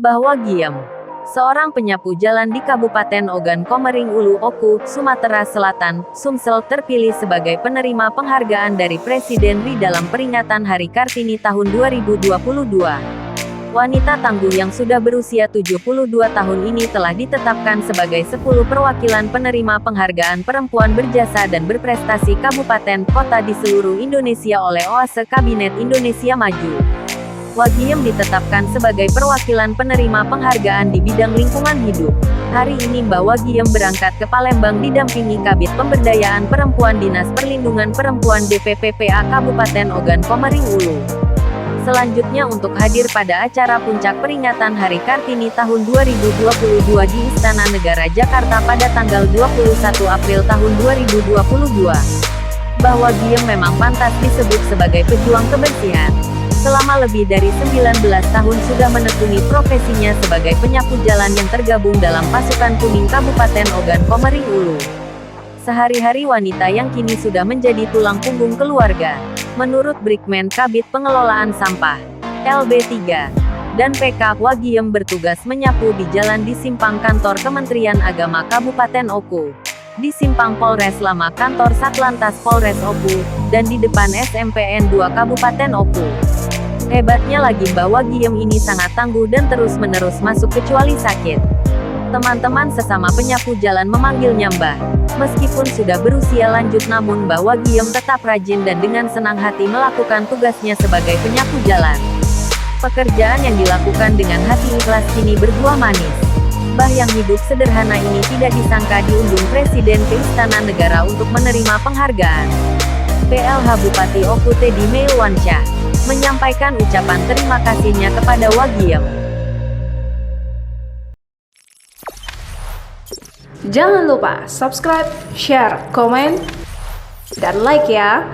Bahwa Giem, seorang penyapu jalan di Kabupaten Ogan Komering Ulu, Oku, Sumatera Selatan, Sumsel, terpilih sebagai penerima penghargaan dari Presiden RI dalam peringatan Hari Kartini tahun 2022. Wanita tangguh yang sudah berusia 72 tahun ini telah ditetapkan sebagai 10 perwakilan penerima penghargaan perempuan berjasa dan berprestasi kabupaten kota di seluruh Indonesia oleh OASE Kabinet Indonesia Maju. Wagiem ditetapkan sebagai perwakilan penerima penghargaan di bidang lingkungan hidup. Hari ini Mbak Wagiem berangkat ke Palembang didampingi Kabid Pemberdayaan Perempuan Dinas Perlindungan Perempuan DPPPA Kabupaten Ogan Komering Ulu. Selanjutnya untuk hadir pada acara puncak peringatan Hari Kartini tahun 2022 di Istana Negara Jakarta pada tanggal 21 April tahun 2022. Mbak Wagiem memang pantas disebut sebagai pejuang kebersihan. Selama lebih dari 19 tahun sudah menekuni profesinya sebagai penyapu jalan yang tergabung dalam Pasukan Kuning Kabupaten Ogan Komering Ulu. Sehari-hari wanita yang kini sudah menjadi tulang punggung keluarga. Menurut Brigmen Kabid Pengelolaan Sampah, LB3, dan PK, Wagiem bertugas menyapu di jalan di simpang kantor Kementerian Agama Kabupaten Oku, di simpang Polres Lama kantor Satlantas Polres Oku, dan di depan SMPN 2 Kabupaten Oku. Hebatnya lagi Mbak Wagiem ini sangat tangguh dan terus-menerus masuk kecuali sakit. Teman-teman sesama penyapu jalan memanggilnya Mbah. Meskipun sudah berusia lanjut namun Mbak Wagiem tetap rajin dan dengan senang hati melakukan tugasnya sebagai penyapu jalan. Pekerjaan yang dilakukan dengan hati ikhlas kini berbuah manis. Mbah yang hidup sederhana ini tidak disangka diundang Presiden ke Istana Negara untuk menerima penghargaan. PLH Bupati Oku Teddy Meilwansyah menyampaikan ucapan terima kasihnya kepada Wagiem. Jangan lupa subscribe, share, komen, dan like ya!